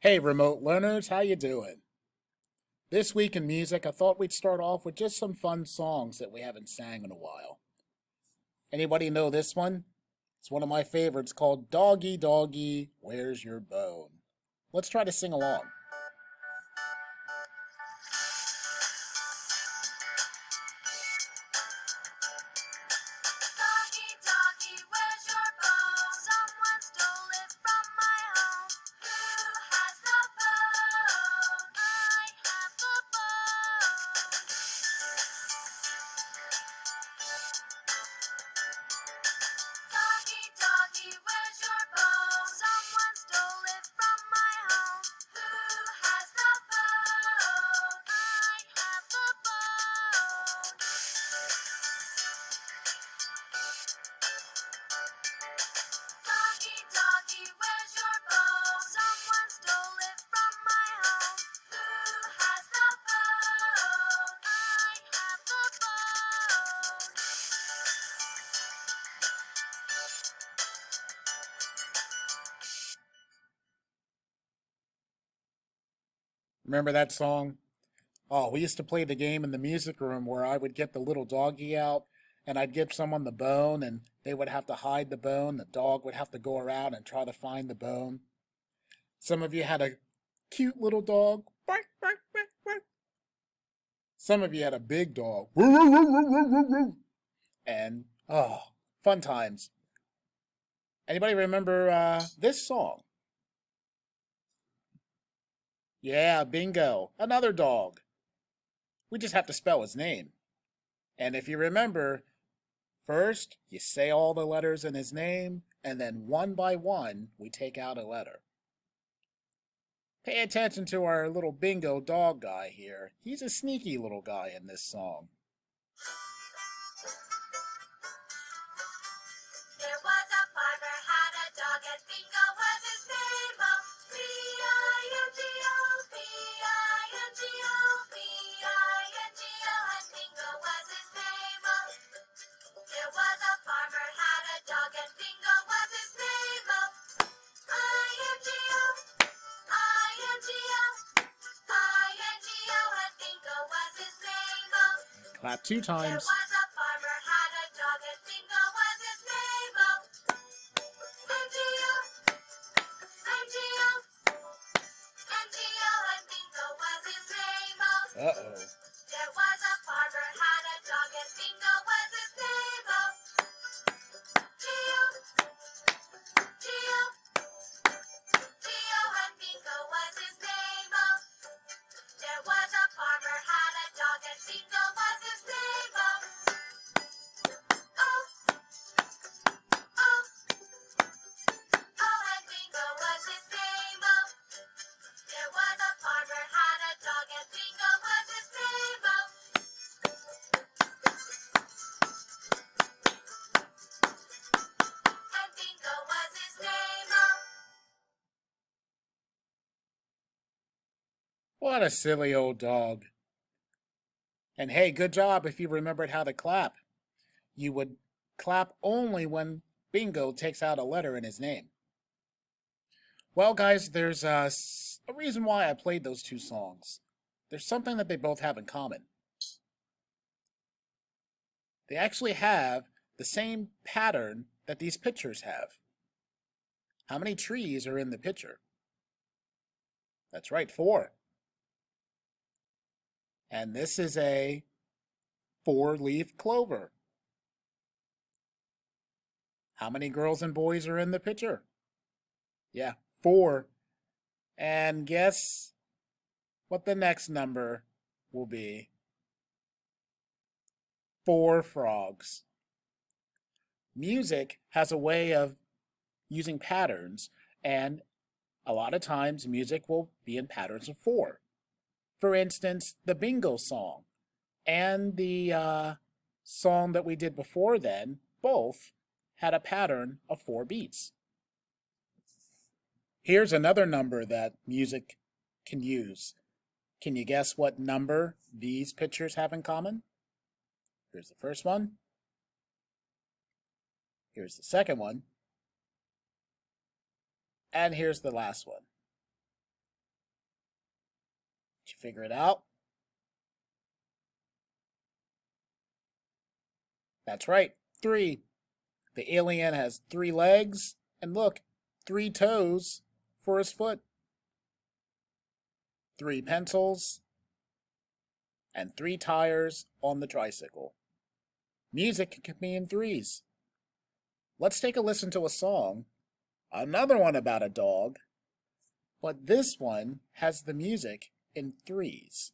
Hey, remote learners, how you doing? This week in music, I thought we'd start off with just some fun songs that we haven't sang in a while. Anybody know this one? It's one of my favorites called Doggy Doggy, Where's Your Bone? Let's try to sing along. Doggy, doggy, where's your bone? Someone stole it from my home. Who has the bone? I have the bone. Doggy, doggy, where's your bone? Someone stole it from my home. Who has the bone? I have the bone. Doggy, doggy, where's your bone? Someone stole it from my home. Who has the bone? I have the bone. Remember that song? Oh, we used to play the game in the music room where I would get the little doggy out and I'd give someone the bone and they would have to hide the bone. The dog would have to go around and try to find the bone. Some of you had a cute little dog. Bark, bark, bark, bark. Some of you had a big dog. And, oh, fun times. Anybody remember this song? Yeah, bingo. Another dog. We just have to spell his name. And if you remember, first you say all the letters in his name, and then one by one we take out a letter. Pay attention to our little bingo dog guy here. He's a sneaky little guy in this song. There was a farmer had a dog and Bingo was his name. Oh, B-I-N-G-O, B-I-N-G-O, B-I-N-G-O, and Bingo was his name. Oh, there was a farmer had a dog and Bingo was his name. Oh, I-N-G-O, I-N-G-O, I-N-G-O, and Bingo was his name. Oh, Clap two there times. was a farmer had a dog and Bingo was his name. Oh, N-G-O, N-G-O, N-G-O, and Bingo was his name. Oh, Uh-oh. there was a farmer had a dog and Bingo was his name. Oh, G-O, G-O, G-O, and Bingo was his name. Oh, there was a farmer had a dog and Bingo was his name. Oh, oh, oh, oh, and Bingo was his name. Oh, there was a farmer had a dog and Bingo was his name. Oh, and Bingo was his name. Oh. What a silly old dog. And hey, good job if you remembered how to clap. You would clap only when Bingo takes out a letter in his name. Well, guys, there's a reason why I played those two songs. There's something that they both have in common. They actually have the same pattern that these pictures have. How many trees are in the picture? That's right, 4. And this is a 4-leaf clover. How many girls and boys are in the picture? Yeah, 4. And guess what the next number will be? 4 frogs. Music has a way of using patterns, and a lot of times music will be in patterns of 4. For instance, the bingo song and the song that we did before then both had a pattern of 4 beats. Here's another number that music can use. Can you guess what number these pictures have in common? Here's the first one. Here's the second one. And here's the last one. figure it out. That's right, 3. The alien has 3 legs, and look, 3 toes for his foot, 3 pencils, and 3 tires on the tricycle. Music can be in 3's. Let's take a listen to a song, another one about a dog, but this one has the music in 3's.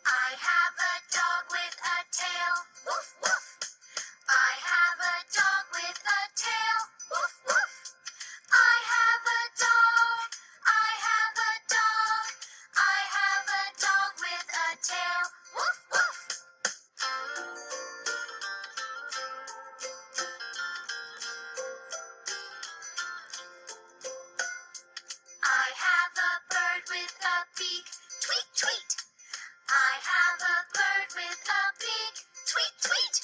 I have a dog with a tail. Woof, woof. I have a dog with a tail. Woof, woof. I have a dog. I have a dog. I have a dog with a tail. Woof, woof. I have a bird with a beak. Tweet, tweet. I have a bird with a beak. Tweet, tweet.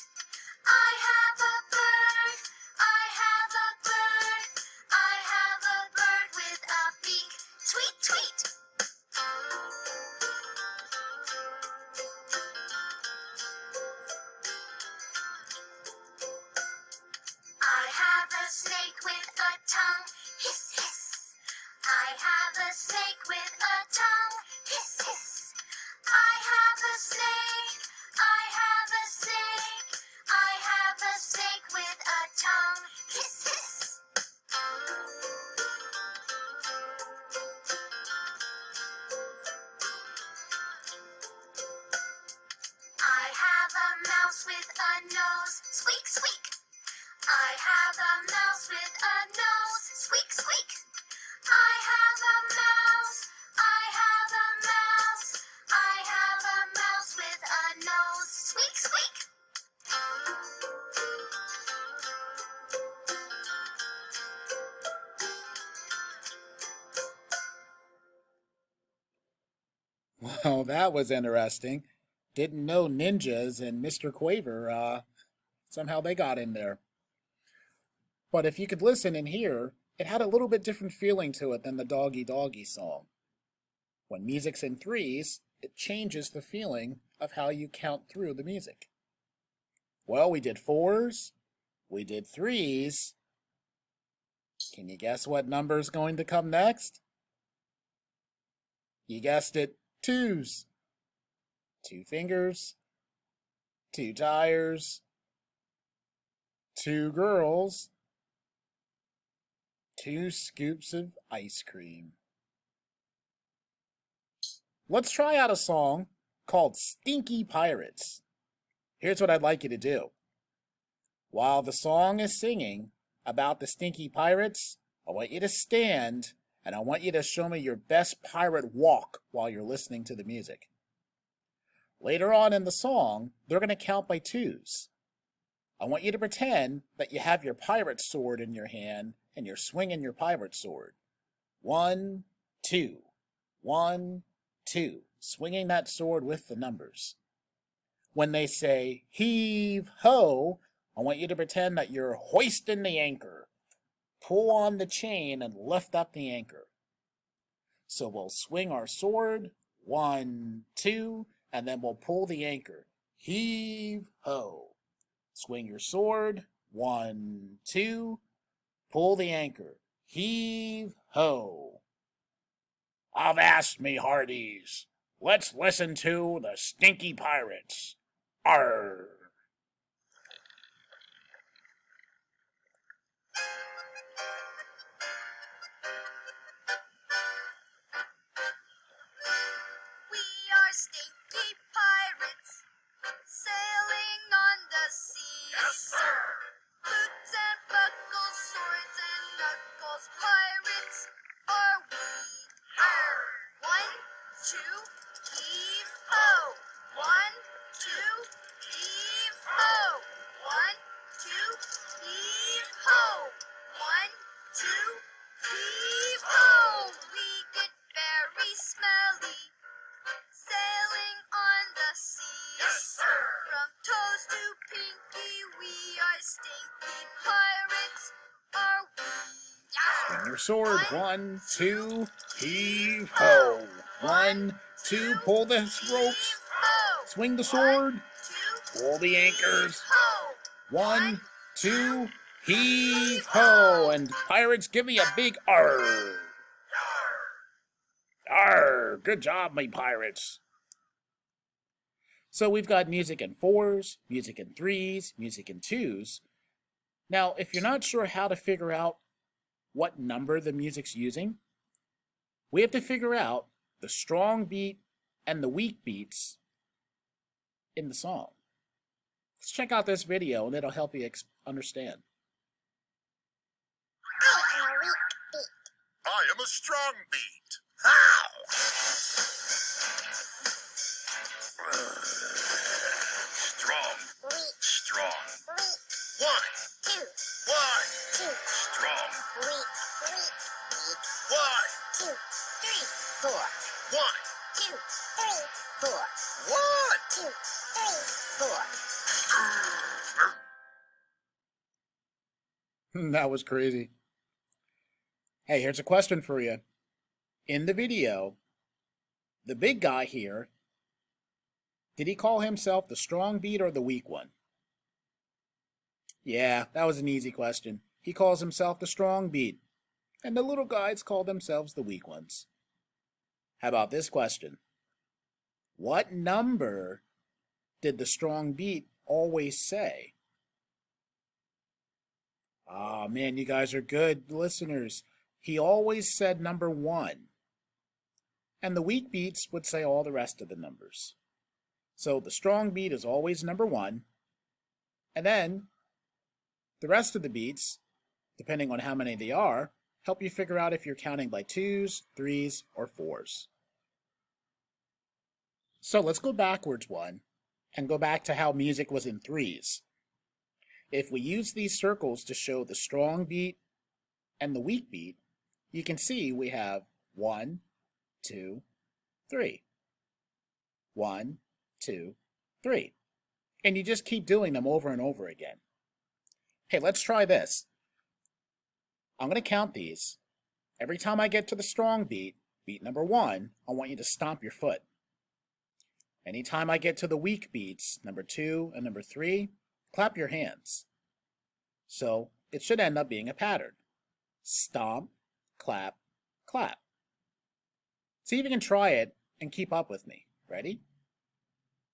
I have a bird. I have a bird. I have a bird with a beak. Tweet, tweet. I have a snake with a tongue. Hiss, hiss. I have a snake with a tongue. Hiss, hiss. I have a snake. I have a snake. I have a snake with a tongue. Hiss, hiss. I have a mouse with a nose. Squeak, squeak. I have a mouse with a nose. Squeak, squeak. I have a mouse. I have a mouse. I have a mouse with a nose. Squeak, squeak. Well, that was interesting. Didn't know ninjas and Mr. Quaver, somehow they got in there. But if you could listen and hear, it had a little bit different feeling to it than the Doggy Doggy song. When music's in 3's, it changes the feeling of how you count through the music. Well, we did 4's, we did 3's. Can you guess what number's going to come next? You guessed it, 2's. 2 fingers, 2 tires, 2 girls, 2 scoops of ice cream. Let's try out a song called Stinky Pirates. Here's what I'd like you to do. While the song is singing about the Stinky Pirates, I want you to stand and I want you to show me your best pirate walk while you're listening to the music. Later on in the song, they're going to count by 2's. I want you to pretend that you have your pirate sword in your hand and you're swinging your pirate sword. 1, 2, 1, 2. Swinging that sword with the numbers. When they say heave ho, I want you to pretend that you're hoisting the anchor. Pull on the chain and lift up the anchor. So we'll swing our sword, 1, 2, and then we'll pull the anchor. Heave ho. Swing your sword, 1, 2, pull the anchor. Heave ho. Avast me hearties. Let's listen to the Stinky Pirates. Arr! We are stinky pirates, sailing on the sea. Yes, sir. Boots and buckles, swords and knuckles, pirates are we. Arr! 1, 2, heave ho! 1, 2, heave From toes to pinky, we are stinky pirates, are we? Swing your sword. 1, 2, heave ho. 1, 2, pull the ropes. Ho! Swing the sword. 1, 2, Pull the anchors. ho! 1, 2, heave ho. And pirates, give me a big arr. Arr. Good job, my pirates. So we've got music in 4's, music in 3's, music in 2's. Now, if you're not sure how to figure out what number the music's using, we have to figure out the strong beat and the weak beats in the song. Let's check out this video and it'll help you understand. I am a strong beat. How? Strong. Strong. 1, 2, 1. 2, Strong. 1, 2, 3, 4. 1. 2, 3, 4. 1. 2, 3, 4. That was crazy. Hey, here's a question for you. In the video, the big guy here, did he call himself the strong beat or the weak one? Yeah, that was an easy question. He calls himself the strong beat, and the little guys call themselves the weak ones. How about this question? What number did the strong beat always say? Ah, man, you guys are good listeners. He always said number 1. And the weak beats would say all the rest of the numbers. So the strong beat is always number 1. And then the rest of the beats, depending on how many they are, help you figure out if you're counting by 2's, 3's, or 4's. So let's go backwards one and go back to how music was in 3's. If we use these circles to show the strong beat and the weak beat, you can see we have 1, 2, 3. 1, 2, 3. And you just keep doing them over and over again. Hey, let's try this. I'm going to count these. Every time I get to the strong beat, beat number 1, I want you to stomp your foot. Anytime I get to the weak beats, number 2 and number 3, clap your hands. So it should end up being a pattern. Stomp, clap, clap. See if you can try it and keep up with me. Ready?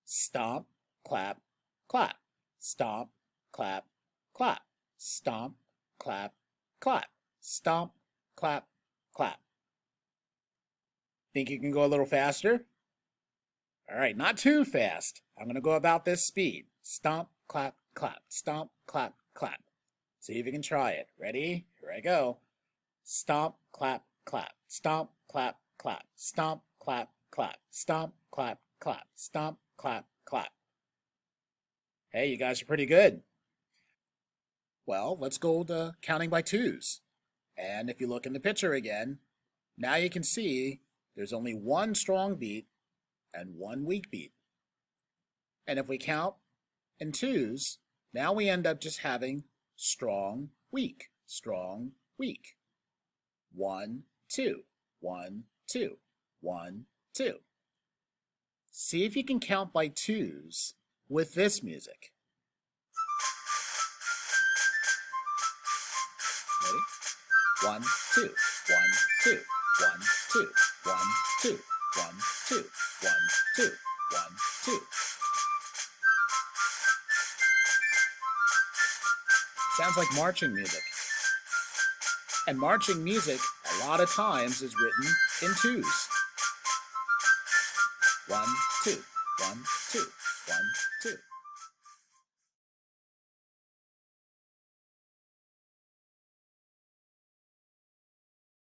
Stomp, clap, clap. Stomp, clap, clap. Stomp, clap, clap. Stomp, clap, clap. Think you can go a little faster? All right, not too fast. I'm going to go about this speed. Stomp, clap, clap. Stomp, clap, clap. See if you can try it. Ready? Here I go. Stomp, clap, clap. Stomp, clap, clap. Stomp, clap, clap. Stomp, clap, clap. Stomp, clap, clap. Hey, you guys are pretty good. Well, let's go to counting by 2's. And if you look in the picture again, now you can see there's only one strong beat and one weak beat. And if we count in 2's, now we end up just having strong, weak, strong, weak. 1, 2, 1, 2, 1, 2. See if you can count by 2's with this music. Ready? 1, 2, 1, 2, 1, 2, 1, 2, 1, 2, 1, 2, 1, 2. Sounds like marching music. And marching music, a lot of times, is written in 2's. 1, 2, 1, 2, 1, 2.